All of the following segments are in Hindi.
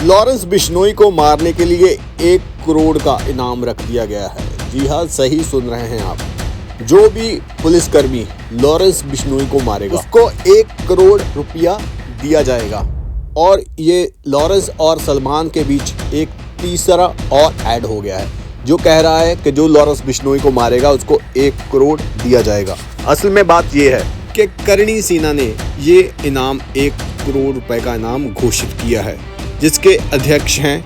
लॉरेंस बिश्नोई को मारने के लिए 1 करोड़ का इनाम रख दिया गया है। जी हाँ, सही सुन रहे हैं आप। जो भी पुलिसकर्मी लॉरेंस बिश्नोई को मारेगा उसको 1 करोड़ रुपया दिया जाएगा। और ये लॉरेंस और सलमान के बीच एक तीसरा और ऐड हो गया है जो कह रहा है कि जो लॉरेंस बिश्नोई को मारेगा उसको 1 करोड़ दिया जाएगा। असल में बात ये है कि करणी सेना ने ये इनाम 1 करोड़ रुपए का इनाम घोषित किया है, जिसके अध्यक्ष हैं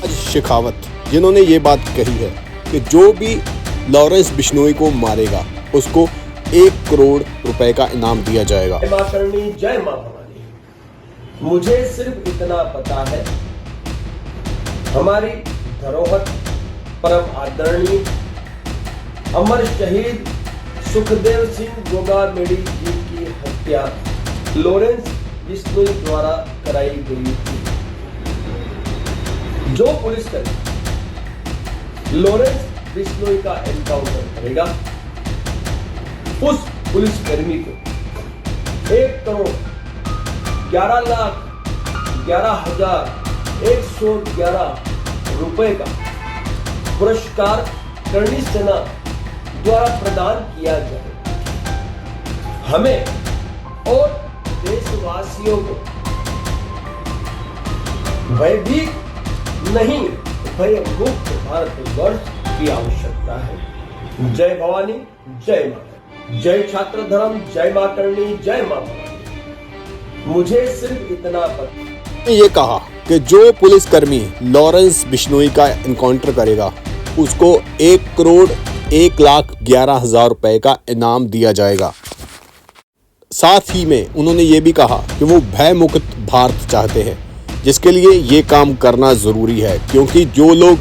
राज शेखावत, जिन्होंने ये बात कही है कि जो भी लॉरेंस बिश्नोई को मारेगा उसको 1 करोड़ रुपए का इनाम दिया जाएगा। जय मां करणी, जय मां भवानी। मुझे सिर्फ इतना पता है, हमारी धरोहर परम आदरणीय अमर शहीद सुखदेव सिंह गोगामेडी जी की हत्या लॉरेंस बिश्नोई द्वारा कराई गई थी। जो पुलिसकर्मी लॉरेंस बिश्नोई का एनकाउंटर करेगा उस पुलिसकर्मी को 1 करोड़ 11,11,111 रुपए का पुरस्कार करणी सेना द्वारा प्रदान किया जाए। हमें और देशवासियों को भयभीत नहीं, भयमुक्त भारतवर्ष की आवश्यकता है। जय भवानी, जय माता, जय छात्र धर्म, जय मां करणी, जय मां भवानी। मुझे सिर्फ इतना पता। ये कहा कि जो पुलिसकर्मी लॉरेंस बिश्नोई का एनकाउंटर करेगा उसको 1 करोड़ 1,11,000 रुपए का इनाम दिया जाएगा। साथ ही में उन्होंने ये भी कहा कि वो भय मुक्त भारत चाहते हैं, जिसके लिए ये काम करना ज़रूरी है, क्योंकि जो लोग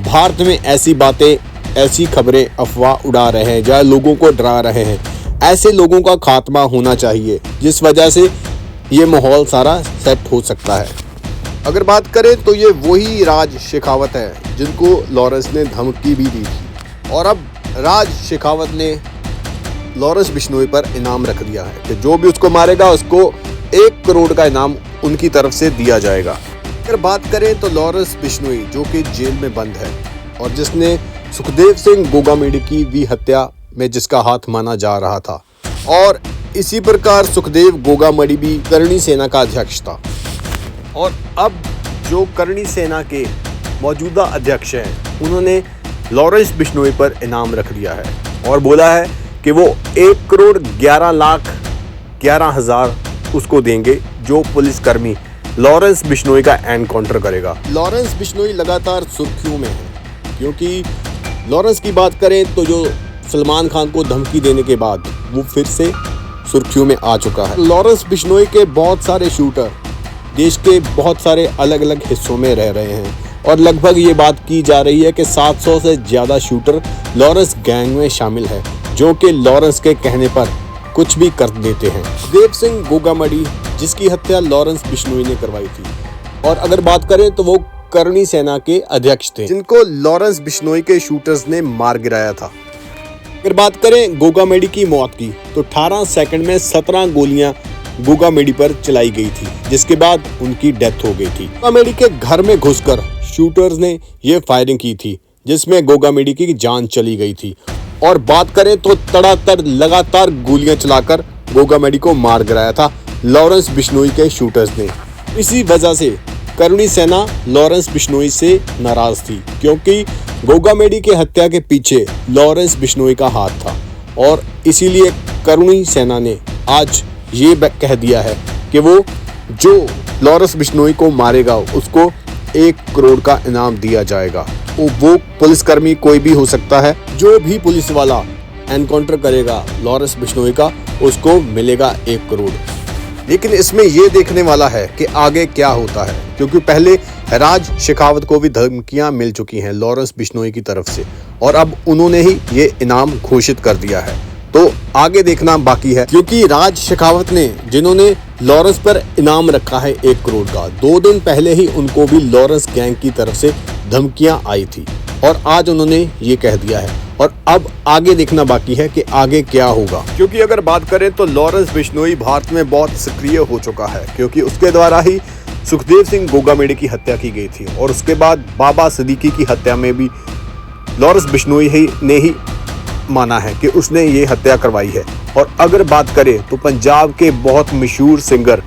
भारत में ऐसी बातें, ऐसी खबरें, अफवाह उड़ा रहे हैं या लोगों को डरा रहे हैं, ऐसे लोगों का खात्मा होना चाहिए, जिस वजह से ये माहौल सारा सेट हो सकता है। अगर बात करें तो ये वही राज शेखावत है जिनको लॉरेंस ने धमकी भी दी थी, और अब राज शेखावत ने लॉरेंस बिश्नोई पर इनाम रख दिया है कि जो भी उसको मारेगा उसको 1 करोड़ का इनाम उनकी तरफ से दिया जाएगा। अगर बात करें तो लॉरेंस बिश्नोई जो कि जेल में बंद है और जिसने सुखदेव सिंह गोगामेडी की भी हत्या में जिसका हाथ माना जा रहा था, और इसी प्रकार सुखदेव गोगामेडी भी करणी सेना का अध्यक्ष था, और अब जो करणी सेना के मौजूदा अध्यक्ष हैं उन्होंने लॉरेंस बिश्नोई पर इनाम रख दिया है और बोला है कि वो 1 करोड़ 11,11,000 उसको देंगे जो पुलिसकर्मी लॉरेंस बिश्नोई का एनकाउंटर करेगा। लॉरेंस बिश्नोई लगातार सुर्खियों में है, क्योंकि लॉरेंस की बात करें तो जो सलमान खान को धमकी देने के बाद वो फिर से सुर्खियों में आ चुका है। लॉरेंस बिश्नोई के बहुत सारे शूटर देश के बहुत सारे अलग अलग हिस्सों में रह रहे हैं, और लगभग ये बात की जा रही है कि 700 से ज़्यादा शूटर लॉरेंस गैंग में शामिल है, जो कि लॉरेंस के कहने पर कुछ भी कर देते हैं। सुखदेव सिंह गोगामेडी जिसकी हत्या लॉरेंस बिश्नोई ने करवाई थी, और अगर बात करें तो वो करणी सेना के अध्यक्ष थे जिनको लॉरेंस बिश्नोई के शूटर्स ने मार गिराया था। अगर बात करें गोगामेडी की मौत की तो 18 सेकंड में 17 गोलियां गोगामेडी पर चलाई गई थी, जिसके बाद उनकी डेथ हो गई थी। गोगामेडी के घर में घुसकर शूटर्स ने ये फायरिंग की थी, जिसमें गोगामेडी की जान चली गई थी। और बात करें तो तड़ातड़ लगातार गोलियां चलाकर गोगामेडी को मार गिराया था लॉरेंस बिश्नोई के शूटर्स ने। इसी वजह से करणी सेना लॉरेंस बिश्नोई से नाराज थी, क्योंकि गोगामेडी के हत्या के पीछे लॉरेंस बिश्नोई का हाथ था, और इसीलिए करणी सेना ने आज ये कह दिया है कि वो जो लॉरेंस बिश्नोई को मारेगा उसको 1 करोड़ का इनाम दिया जाएगा। वो पुलिसकर्मी कोई भी हो सकता है, जो भी पुलिस वाला एनकाउंटर करेगा लॉरेंस बिश्नोई का उसको मिलेगा 1 करोड़। लेकिन इसमें ये देखने वाला है कि आगे क्या होता है, क्योंकि पहले राज शेखावत को भी धमकियां मिल चुकी हैं लॉरेंस बिश्नोई की तरफ से, और अब उन्होंने ही ये इनाम घोषित कर दिया है। तो आगे देखना बाकी है, क्योंकि राज शेखावत ने जिन्होंने लॉरेंस पर इनाम रखा है 1 करोड़ का, 2 दिन पहले ही उनको भी लॉरेंस गैंग की तरफ से धमकियां आई थी, और आज उन्होंने ये कह दिया है। और अब आगे देखना बाकी है कि आगे क्या होगा, क्योंकि अगर बात करें तो लॉरेंस बिश्नोई भारत में बहुत सक्रिय हो चुका है, क्योंकि उसके द्वारा ही सुखदेव सिंह गोगामेड़े की हत्या की गई थी और उसके बाद बाबा सिद्दीकी की हत्या में भी लॉरेंस बिश्नोई ने ही माना है कि उसने ये हत्या करवाई है। और अगर बात करें तो पंजाब के बहुत मशहूर सिंगर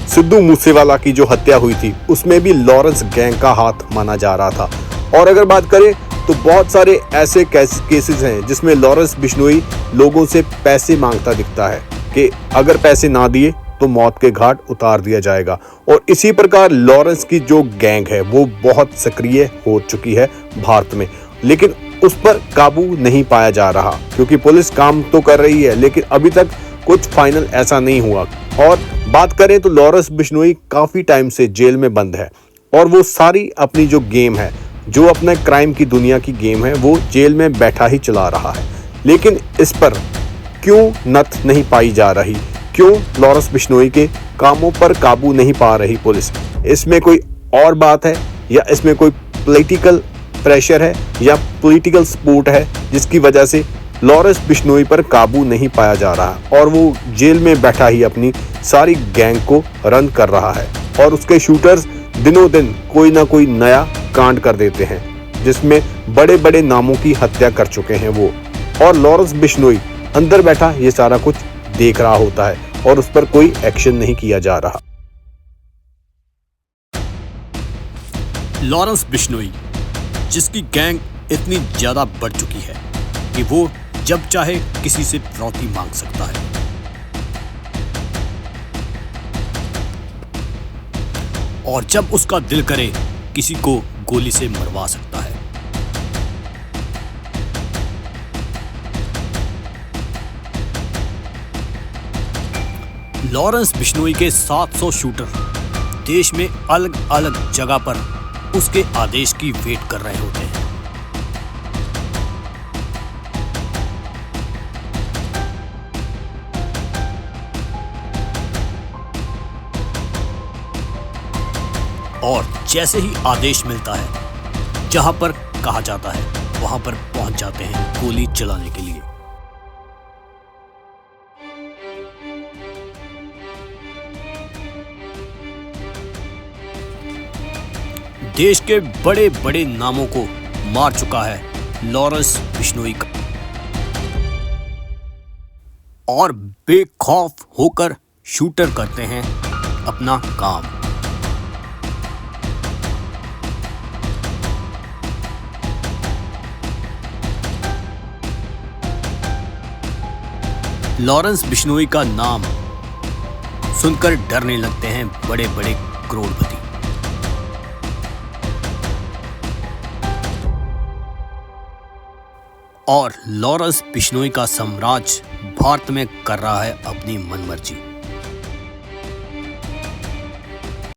सिद्धू मूसेवाला की जो हत्या हुई थी उसमें भी लॉरेंस गैंग का हाथ माना जा रहा था। और अगर बात करें तो बहुत सारे ऐसे केसेस हैं जिसमें लॉरेंस बिश्नोई लोगों से पैसे मांगता दिखता है कि अगर पैसे ना दिए तो मौत के घाट उतार दिया जाएगा। और इसी प्रकार लॉरेंस की जो गैंग है वो बहुत सक्रिय हो चुकी है भारत में, लेकिन उस पर काबू नहीं पाया जा रहा क्योंकि पुलिस काम तो कर रही है लेकिन अभी तक कुछ फाइनल ऐसा नहीं हुआ। और बात करें तो लॉरेंस बिश्नोई काफी टाइम से जेल में बंद है और वो सारी अपनी जो गेम है, जो अपने क्राइम की दुनिया की गेम है, वो जेल में बैठा ही चला रहा है। लेकिन इस पर क्यों नथ नहीं पाई जा रही, क्यों लॉरेंस बिश्नोई के कामों पर काबू नहीं पा रही पुलिस? इसमें कोई और बात है या इसमें कोई पॉलिटिकल प्रेशर है या पॉलिटिकल सपोर्ट है जिसकी वजह से लॉरेंस बिश्नोई पर काबू नहीं पाया जा रहा और वो जेल में बैठा ही अपनी सारी गैंग को रन कर रहा है और उसके शूटर्स दिनों दिन कोई ना कोई नया कांड कर देते हैं जिसमें बड़े बड़े नामों की हत्या कर चुके हैं वो, और लॉरेंस बिश्नोई अंदर बैठा ये सारा कुछ देख रहा होता है और उस पर कोई एक्शन नहीं किया जा रहा। लॉरेंस बिश्नोई जिसकी गैंग इतनी ज्यादा बढ़ चुकी है कि वो जब चाहे किसी से फिरौती मांग सकता है। और जब उसका दिल करे किसी को गोली से मरवा सकता है। लॉरेंस बिश्नोई के 700 शूटर देश में अलग अलग जगह पर उसके आदेश की वेट कर रहे होते हैं। और जैसे ही आदेश मिलता है, जहां पर कहा जाता है वहां पर पहुंच जाते हैं गोली चलाने के लिए। देश के बड़े बड़े नामों को मार चुका है लॉरेंस बिश्नोई का, और बेखौफ होकर शूटर करते हैं अपना काम। लॉरेंस बिश्नोई का नाम सुनकर डरने लगते हैं बड़े बड़े करोड़पति। और लॉरेंस बिश्नोई का साम्राज्य भारत में कर रहा है अपनी मनमर्जी।